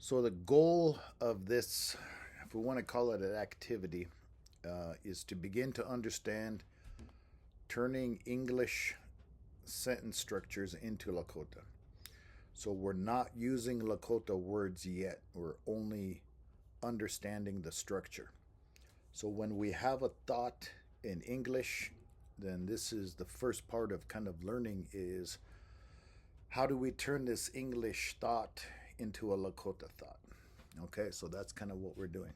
So the goal of this, if we want to call it an activity, is to begin to understand turning English sentence structures into Lakota. So we're not using Lakota words yet. We're only understanding the structure. So when we have a thought in English, then this is the first part of kind of learning is how do we turn this English thought into a Lakota thought? Okay, so that's kind of what we're doing.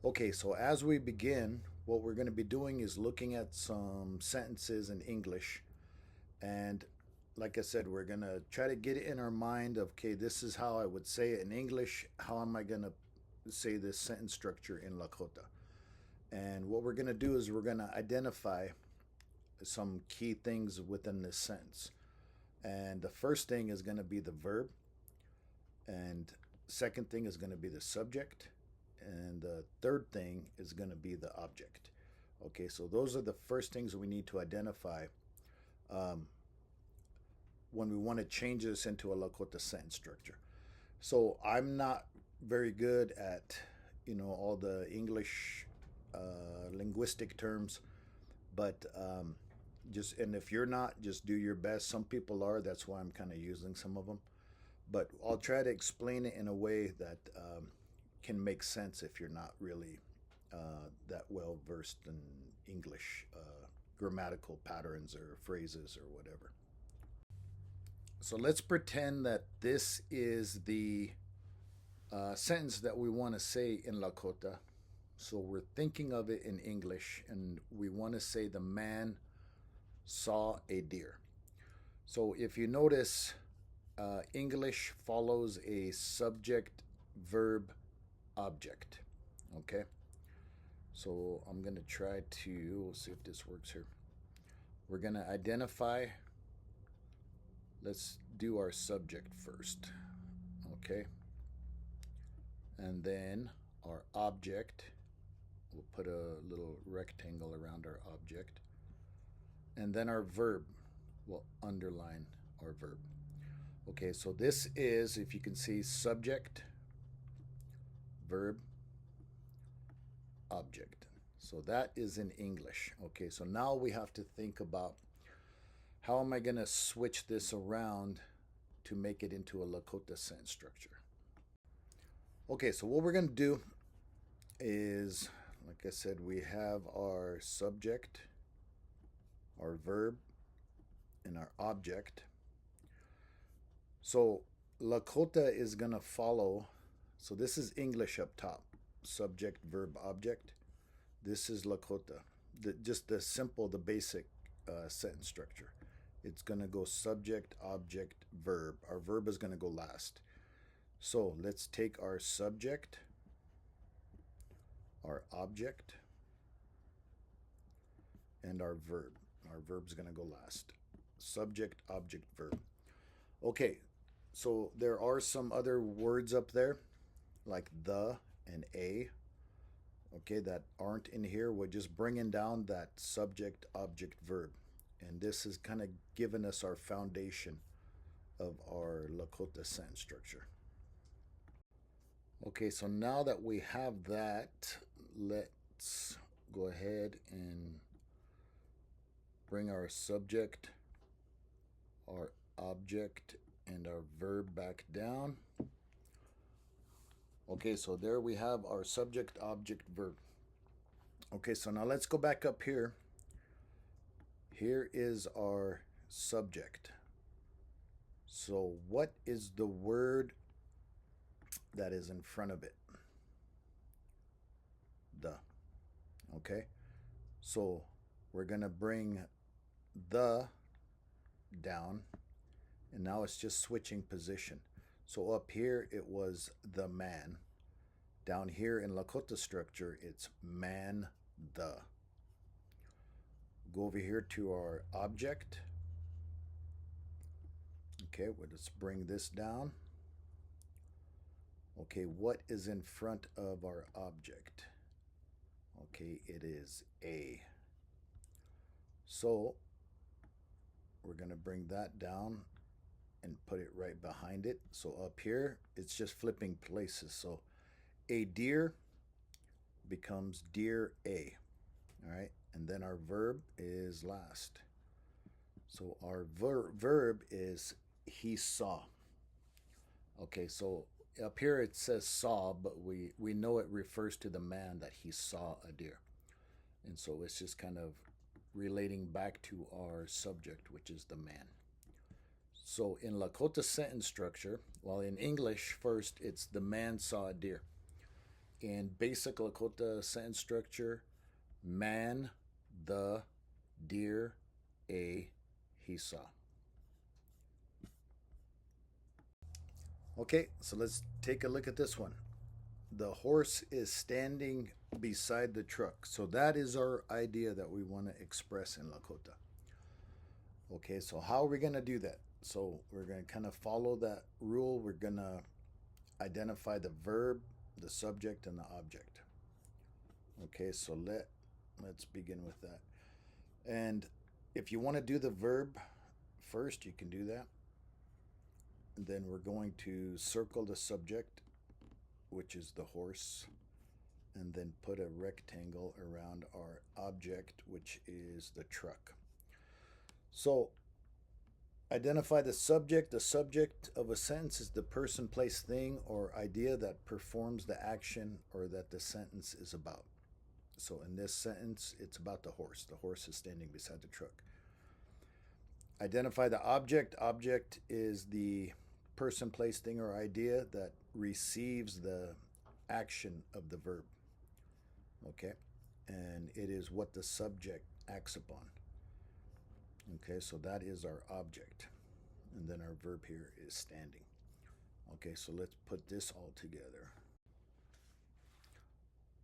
Okay, so as we begin, what we're going to be doing is looking at some sentences in English. And like I said, we're going to try to get it in our mind of, okay, this is how I would say it in English. How am I going to say this sentence structure in Lakota? And what we're going to do is we're going to identify some key things within this sentence. And the first thing is going to be the verb. And second thing is going to be the subject. And the third thing is going to be the object. Okay, so those are the first things we need to identify when we want to change this into a Lakota sentence structure. So I'm not very good at, all the English linguistic terms, but and if you're not, just do your best. Some people are. That's why I'm kind of using some of them. But I'll try to explain it in a way that can make sense if you're not really that well versed in English grammatical patterns or phrases or whatever. So let's pretend that this is the sentence that we want to say in Lakota. So we're thinking of it in English and we want to say the man saw a deer. So if you notice, English follows a subject, verb, object. Okay? So I'm going to try to, we'll see if this works here. We're going to identify, let's do our subject first. Okay? And then our object, we'll put a little rectangle around our object. And then our verb, we'll underline our verb. Okay, so this is, if you can see, subject, verb, object. So that is in English. Okay, so now we have to think about how am I going to switch this around to make it into a Lakota sentence structure. Okay, so what we're going to do is, like I said, we have our subject, our verb, and our object. So Lakota is going to follow, so this is English up top, subject, verb, object. This is Lakota, just the simple, the basic sentence structure. It's going to go subject, object, verb. Our verb is going to go last. So let's take our subject, our object, and our verb. Our verb's going to go last. Subject, object, verb. Okay, so there are some other words up there, like the and a, okay, that aren't in here. We're just bringing down that subject, object, verb. And this is kind of giving us our foundation of our Lakota sentence structure. Okay, so now that we have that, let's go ahead and bring our subject, our object, and our verb back down. Okay, so there we have our subject, object, verb. Okay, so now let's go back up here. Here is our subject. So what is the word that is in front of it? The. Okay, so we're going to bring the down, and now it's just switching position. So up here it was the man. Down here in Lakota structure, it's man the. Go over here to our object. Okay, well, let's bring this down. Okay, what is in front of our object? Okay, it is a. So we're going to bring that down and put it right behind it. So up here, it's just flipping places. So a deer becomes deer a. All right. And then our verb is last. So our verb is he saw. Okay, so up here it says saw, but we know it refers to the man that he saw a deer. And so it's just kind of relating back to our subject, which is the man. So in Lakota sentence structure, well, in English, first it's the man saw a deer. In basic Lakota sentence structure, man, the, deer, a, he saw. Okay, so let's take a look at this one. The horse is standing beside the truck. So that is our idea that we want to express in Lakota. Okay, so how are we going to do that? So we're going to kind of follow that rule. We're going to identify the verb, the subject, and the object. Okay, so let's begin with that. And if you want to do the verb first, you can do that. And then we're going to circle the subject, which is the horse, and then put a rectangle around our object, which is the truck. So identify the subject. The subject of a sentence is the person, place, thing, or idea that performs the action or that the sentence is about. So in this sentence, it's about the horse. The horse is standing beside the truck. Identify the object. Object is the person, place, thing, or idea that receives the action of the verb. Okay? And it is what the subject acts upon. Okay, so that is our object. And then our verb here is standing. Okay, so let's put this all together.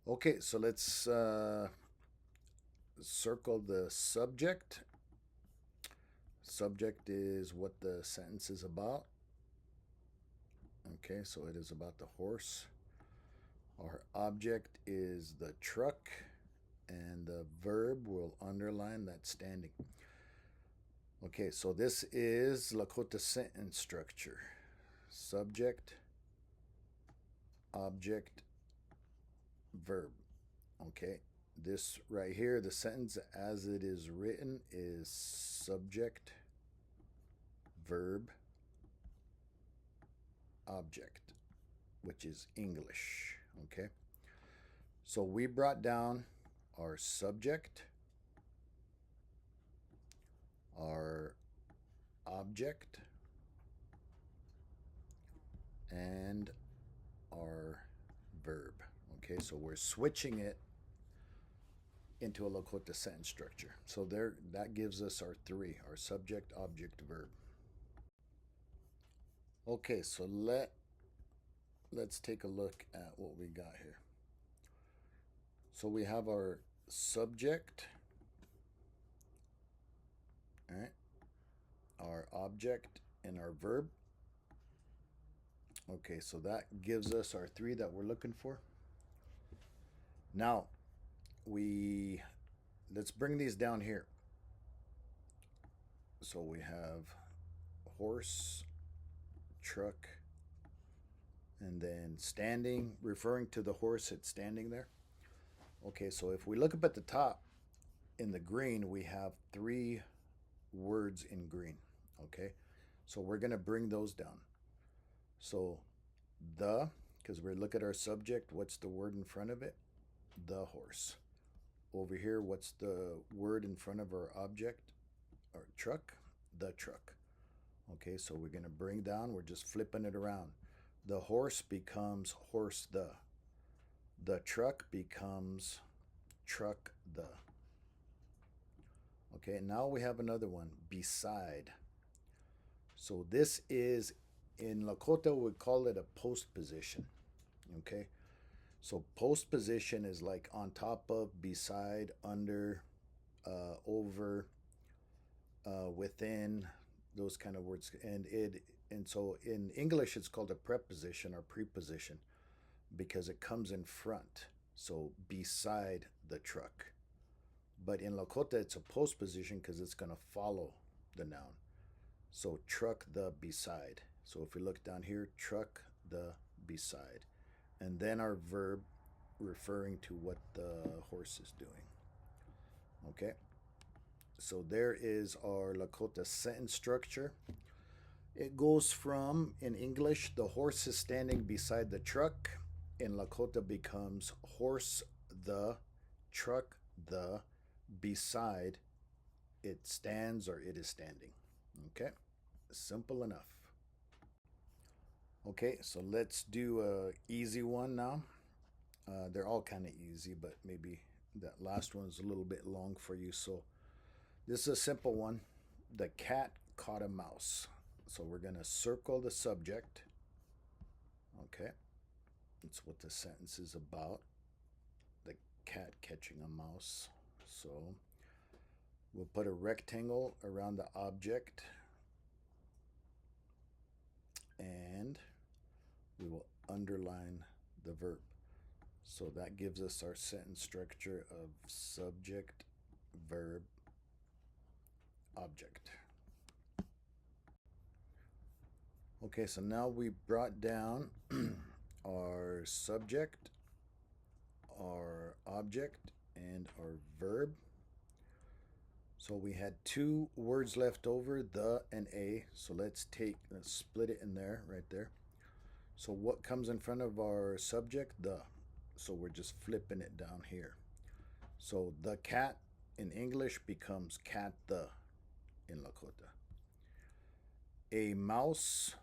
Okay, so let's circle the subject. Subject is what the sentence is about. Okay, so it is about the horse. Our object is the truck, and the verb will underline that standing. Okay, so this is Lakota sentence structure. Subject, object, verb. Okay, this right here, the sentence as it is written is subject, verb, object, which is English. Okay, so we brought down our subject, our object, and our verb. Okay, so we're switching it into a Lakota sentence structure. So there, that gives us our three, our subject, object, verb. Okay, so let's take a look at what we got here. So we have our subject, all right, our object, and our verb. Okay, so that gives us our three that we're looking for. Now, let's bring these down here. So we have horse, truck, and then standing, referring to the horse, it's standing there. Okay, so if we look up at the top in the green, we have three words in green. Okay, so we're going to bring those down. So because we look at our subject, what's the word in front of it? The horse. Over here, what's the word in front of our object? Our truck, the truck. Okay, so we're going to bring down, we're just flipping it around. The horse becomes horse the. The truck becomes truck the. Okay, now we have another one, beside. So this is, in Lakota, we call it a post position. Okay, so post position is like on top of, beside, under, over, within, those kind of words. And so in English it's called a preposition or preposition because it comes in front. So beside the truck. But in Lakota it's a post position because it's going to follow the noun. So truck the beside. So if we look down here, truck the beside. And then our verb referring to what the horse is doing. Okay. So there is our Lakota sentence structure. It goes from, in English, the horse is standing beside the truck. In Lakota becomes horse the, truck the, beside, it stands or it is standing. Okay, simple enough. Okay, so let's do a easy one now. They're all kind of easy, but maybe that last one's a little bit long for you. So this is a simple one. The cat caught a mouse. So we're going to circle the subject. Okay. That's what the sentence is about. The cat catching a mouse. So we'll put a rectangle around the object. And we will underline the verb. So that gives us our sentence structure of subject, verb, object. Okay, so now we brought down our subject, our object, and our verb. So we had two words left over, the and a. So let's split it in there, right there. So what comes in front of our subject? The. So we're just flipping it down here. So the cat in English becomes cat the in Lakota. A mouse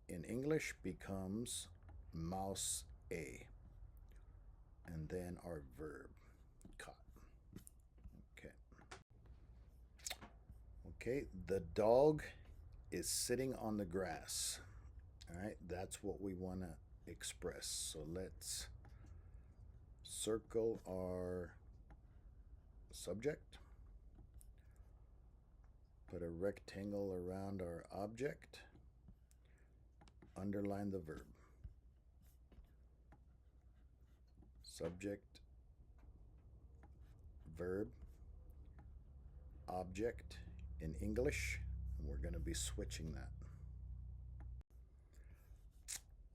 in English becomes mouse a. And then our verb, caught. Okay. Okay, the dog is sitting on the grass. All right, that's what we want to express. So let's circle our subject, put a rectangle around our object, underline the verb. Subject, verb, object in English, and we're going to be switching that.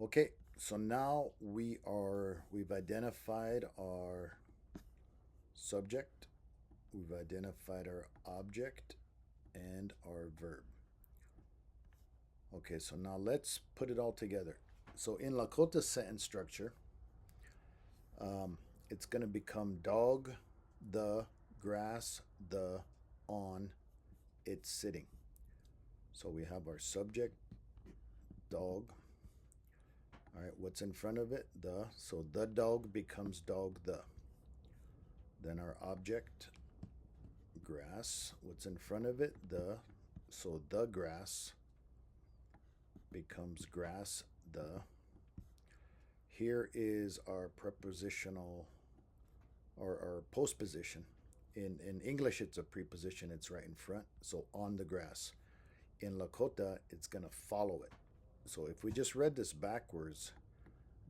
Okay, so now we've identified our subject, we've identified our object, and our verb. Okay, so now let's put it all together. So in Lakota sentence structure, it's going to become dog, the, grass, the, on, it's sitting. So we have our subject, dog. All right, what's in front of it? The. So the dog becomes dog, the. Then our object, grass. What's in front of it? The. So the grass becomes grass, the. Here is our prepositional or our postposition. In English, it's a preposition, it's right in front. So on the grass. In Lakota, it's going to follow it. So if we just read this backwards,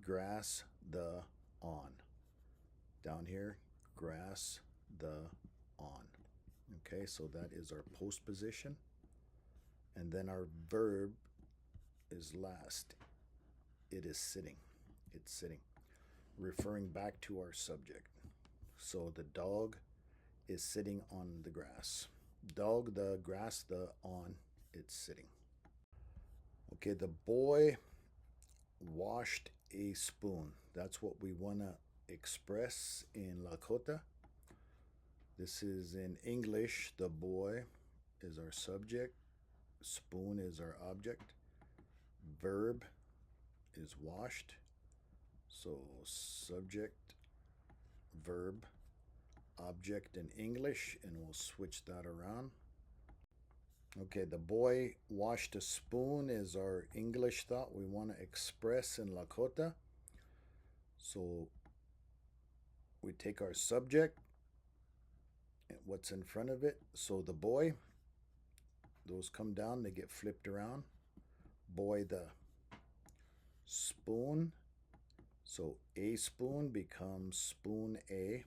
grass, the, on. Down here, grass, the, on. Okay, so that is our postposition. And then our verb is last. It is sitting. It's sitting. Referring back to our subject. So the dog is sitting on the grass. Dog, the, grass, the, on, it's sitting. Okay, the boy washed a spoon. That's what we want to express in Lakota. This is in English. The boy is our subject. Spoon is our object. Verb is washed. So subject, verb, object in English, and we'll switch that around. Okay, the boy washed a spoon is our English thought we want to express in Lakota. So we take our subject and what's in front of it. So the boy, those come down, they get flipped around. Boy, the spoon. So a spoon becomes spoon a,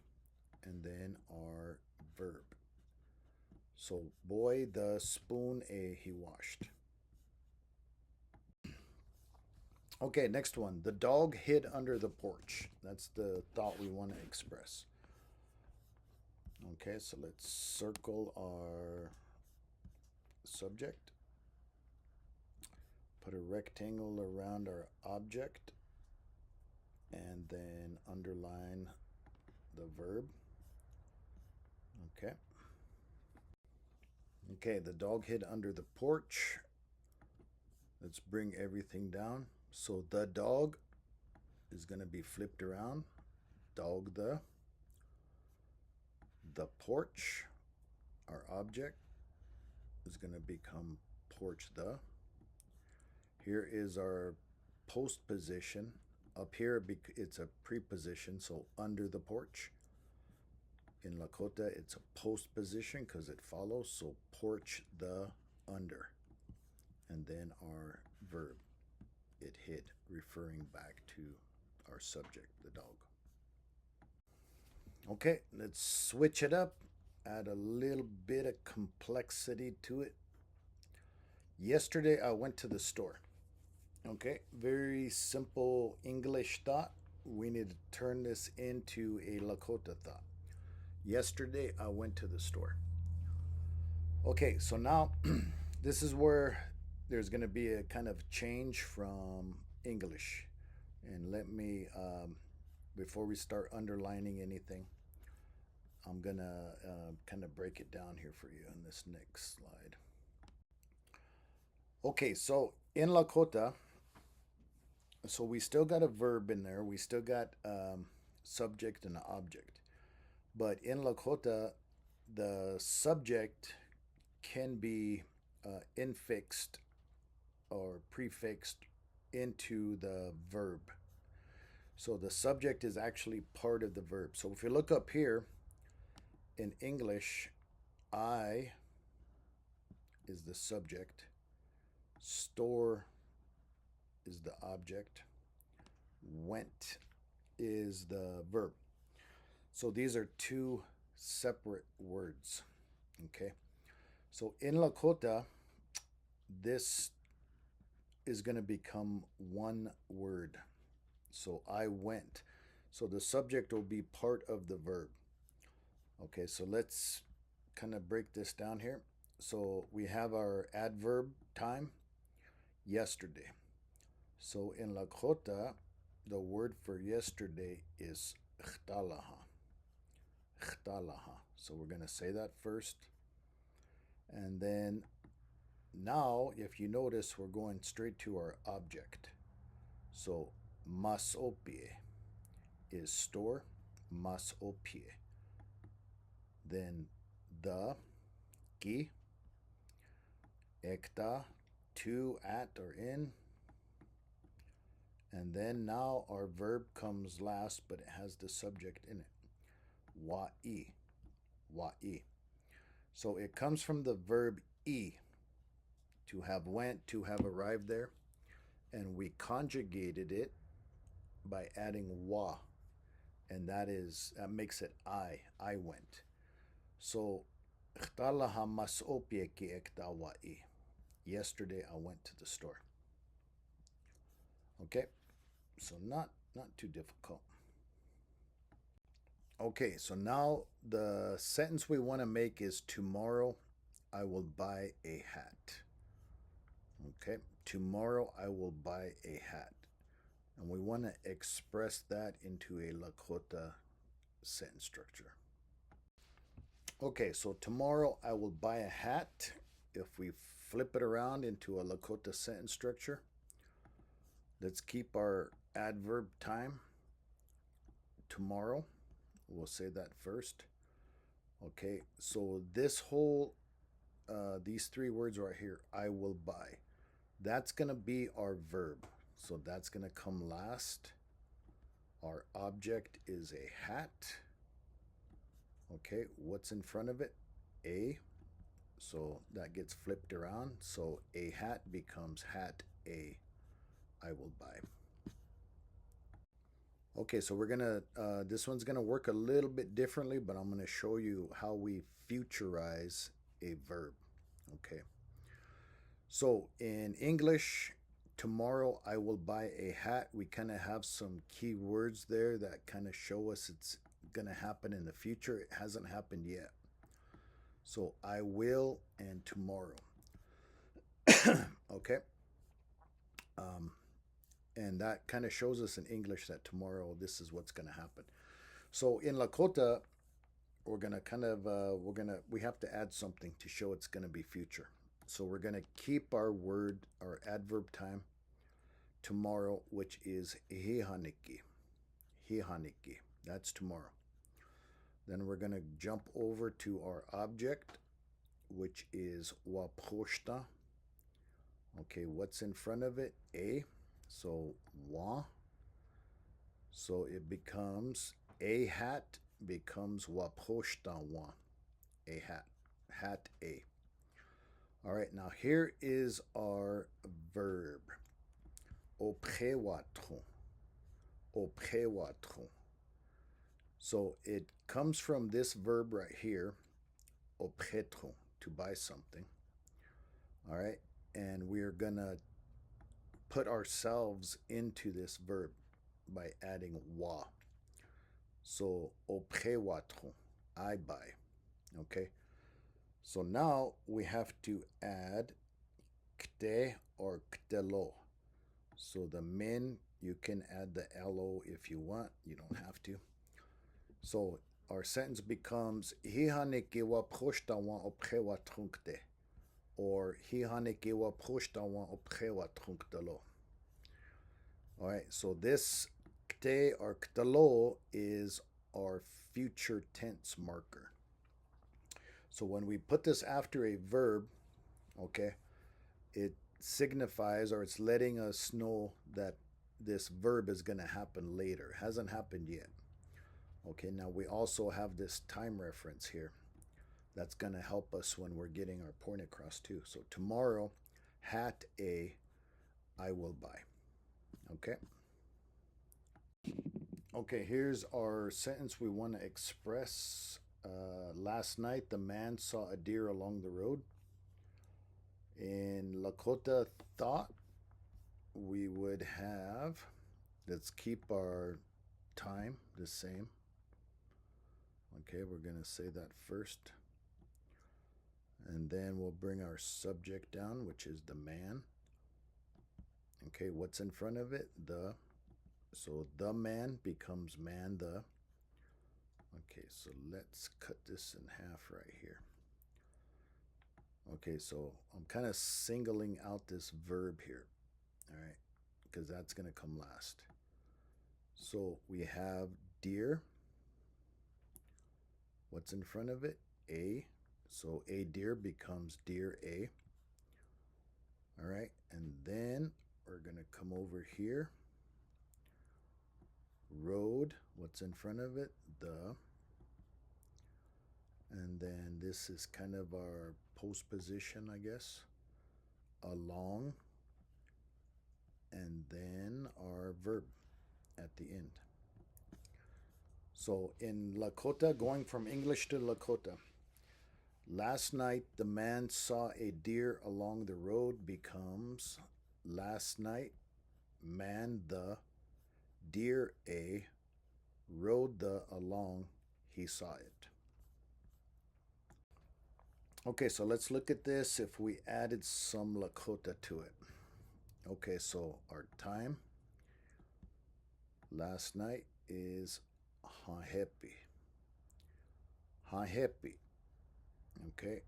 and then our verb. So, boy, the spoon he washed. Okay, next one. The dog hid under the porch. That's the thought we want to express. Okay, so let's circle our subject. Put a rectangle around our object. And then underline the verb. Okay. Okay, the dog hid under the porch. Let's bring everything down. So the dog is going to be flipped around. Dog the porch, our object, is going to become porch the. Here is our post position. Up here, it's a preposition, so under the porch. In Lakota, it's a post position because it follows, so porch the under. And then our verb, it hid, referring back to our subject, the dog. Okay, let's switch it up, add a little bit of complexity to it. Yesterday, I went to the store. Okay, very simple English thought. We need to turn this into a Lakota thought. Yesterday, I went to the store. Okay, so now this is where there's going to be a kind of change from English. And let me, before we start underlining anything, I'm going to kind of break it down here for you in this next slide. Okay, so in Lakota, so we still got a verb in there. We still got subject and object. But in Lakota, the subject can be infixed or prefixed into the verb. So the subject is actually part of the verb. So if you look up here in English, I is the subject, store is the object, went is the verb. So these are two separate words. Okay. So in Lakota, this is going to become one word. So I went. So the subject will be part of the verb. Okay, so let's kind of break this down here. So we have our adverb time, yesterday. So in Lakota, the word for yesterday is chtalaha. Chtalaha. So we're going to say that first. And then now, if you notice, we're going straight to our object. So masopie is store, masopie. Then the, ki, ekta, to, at, or in. And then now our verb comes last, but it has the subject in it. Wa'i, wa'i. So it comes from the verb e, to have went, to have arrived there. And we conjugated it by adding wa. And that makes it I went. So, yesterday I went to the store. Okay, so not too difficult. Okay, so now the sentence we want to make is tomorrow I will buy a hat. Okay, tomorrow I will buy a hat. And we want to express that into a Lakota sentence structure. Okay, so tomorrow I will buy a hat. If we flip it around into a Lakota sentence structure, let's keep our adverb time. Tomorrow, we'll say that first. Okay, so this whole, these three words right here, I will buy, that's going to be our verb. So that's going to come last. Our object is a hat. Okay, what's in front of it? A. So that gets flipped around. So a hat becomes hat a. I will buy. Okay, so we're gonna, this one's gonna work a little bit differently, but I'm gonna show you how we futurize a verb. Okay. So in English, tomorrow I will buy a hat. We kind of have some key words there that kind of show us it's going to happen in the future. It hasn't happened yet. So I will and tomorrow. Okay. Um, and that kind of shows us in English that tomorrow this is what's going to happen. So in Lakota, we're gonna kind of we have to add something to show it's gonna be future. So we're gonna keep our adverb time tomorrow, which is hihaniki. Hihaniki. That's tomorrow. Then we're gonna jump over to our object, which is waposhta. Okay, what's in front of it? A. So wa. So it becomes a hat becomes waposhta wa. A hat. Hat a. All right, now here is our verb. Opréwatron. Opréwatron. So it comes from this verb right here, oprétron, to buy something. All right, and we're gonna put ourselves into this verb by adding wa. So opréwatron, I buy. Okay, so now we have to add kte or ktelo. So the min, you can add the lo if you want. You don't have to. So our sentence becomes hihaneke wa proshtawan opre trunkte, or hihaneke wa proshtawan opre trunktelo. All right. So this kte or ktelo is our future tense marker. So when we put this after a verb, okay, it signifies or it's letting us know that this verb is going to happen later. It hasn't happened yet. Okay, now we also have this time reference here. That's going to help us when we're getting our point across too. So tomorrow, hat a, I will buy. Okay. Okay, here's our sentence we want to express. Last night, the man saw a deer along the road. In Lakota thought, we would have, let's keep our time the same. Okay, we're going to say that first. And then we'll bring our subject down, which is the man. Okay, what's in front of it? The. So the man becomes man the. Okay, so let's cut this in half right here. Okay, so I'm kind of singling out this verb here. All right, because that's going to come last. So we have deer. What's in front of it? A. So a deer becomes deer a. All right, and then we're going to come over here. Road. What's in front of it? The. And then this is kind of our postposition, I guess. Along. And then our verb at the end. So in Lakota, going from English to Lakota, last night the man saw a deer along the road becomes last night man the deer a rode the along he saw it. Okay, so let's look at this if we added some Lakota to it. Okay, so our time last night is hahepi. Hahepi. Okay.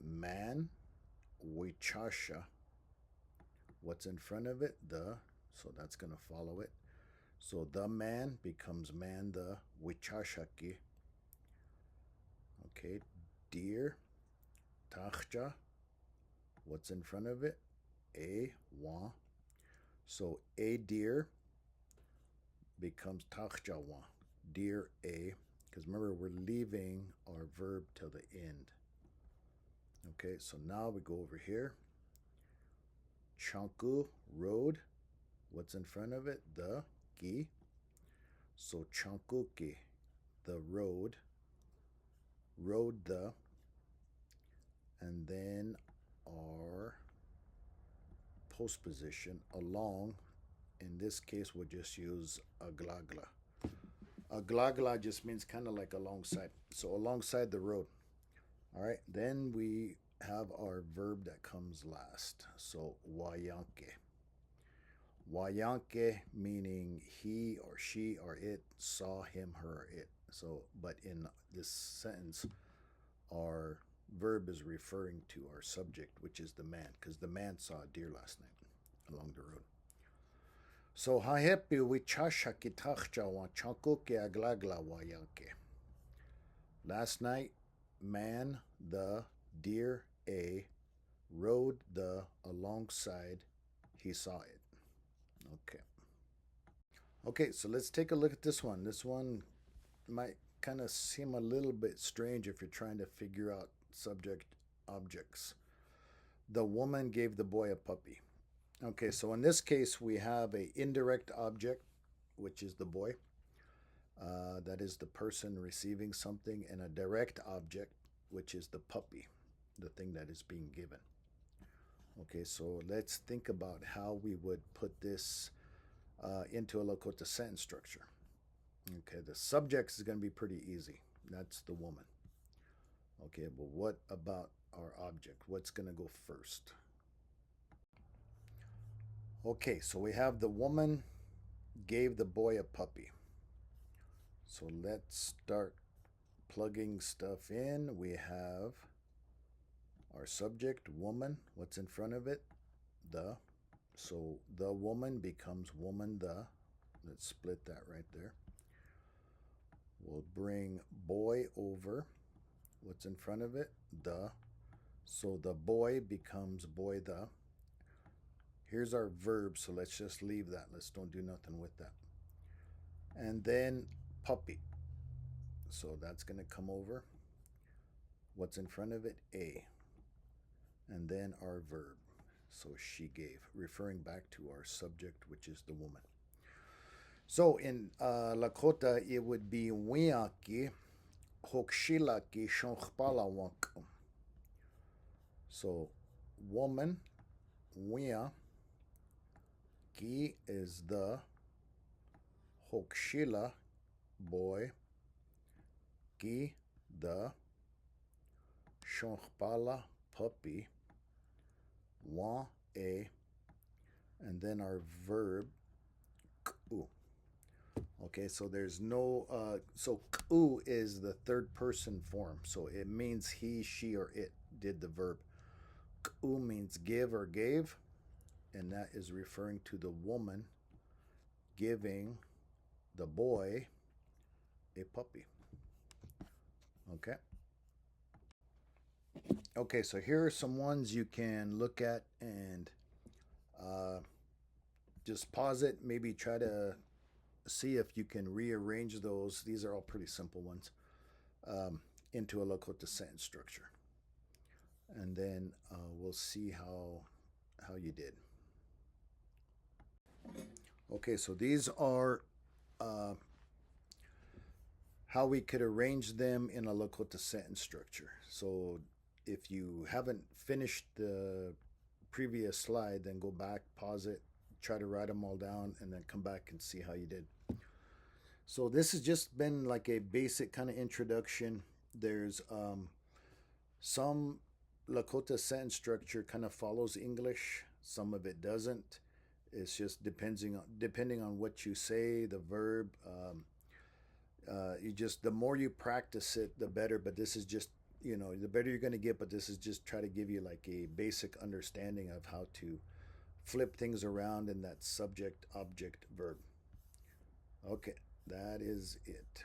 Man, wichasha. What's in front of it? The. So that's going to follow it. So the man becomes man the wichashaki. Okay. Deer, tachja. What's in front of it? A, wa. So a deer becomes tachja wa. Deer a. Because remember, we're leaving our verb till the end. Okay, so now we go over here. Chanku, road. What's in front of it? The ki. So chankuki, the road. Rode the. and then our postposition along. In this case, we'll just use aglagla. Aglagla just means kind of like alongside. So alongside the road. All right. Then we have our verb that comes last. So wayanke. Wayanke meaning he or she or it saw him, her, or it. So, but in this sentence, our verb is referring to our subject, which is the man, because the man saw a deer last night along the road. So hahepi wichasha kitachcha wa chankuke aglagla wayanke. Last night, man, the deer, a rode the alongside, he saw it. Okay. Okay, so let's take a look at this one. This one might kind of seem a little bit strange if you're trying to figure out subject objects. The woman gave the boy a puppy. Okay, so in this case, we have a indirect object, which is the boy. That is the person receiving something, and a direct object, which is the puppy, the thing that is being given. Okay, so let's think about how we would put this into a Lakota sentence structure. Okay, the subject is going to be pretty easy. That's the woman. Okay, but what about our object? What's going to go first? Okay, so we have the woman gave the boy a puppy. So let's start plugging stuff in. We have our subject, woman. What's in front of it? The. So the woman becomes woman the. Let's split that right there. We'll bring boy over. What's in front of it? The. So the boy becomes boy the. Here's our verb, so let's just leave that. Let's don't do nothing with that. And then puppy. So that's going to come over. What's in front of it? A. And then our verb. So she gave, referring back to our subject, which is the woman. So in Lakota, it would be wiaki hokshilaki shonchpalawank. So woman, wia, ki is the, hokshila, boy, ki, the, shonchpala, puppy, wa, a, and then our verb, ku. Okay, so there's no, so ku is the third person form. So it means he, she, or it did the verb. Ku means give or gave, and that is referring to the woman giving the boy a puppy. Okay. Okay, so here are some ones you can look at and just pause it, maybe try to see if you can rearrange those. These are all pretty simple ones into a Lakota sentence structure. And then we'll see how you did. Okay, so these are how we could arrange them in a Lakota sentence structure. So if you haven't finished the previous slide, then go back, pause it, try to write them all down, and then come back and see how you did. So this has just been like a basic kind of introduction. There's some Lakota sentence structure kind of follows English. Some of it doesn't. It's just depending on what you say, the verb. You just, the more you practice it, the better. But this is just, the better you're going to get. But this is just try to give you like a basic understanding of how to flip things around in that subject, object, verb. Okay, that is it.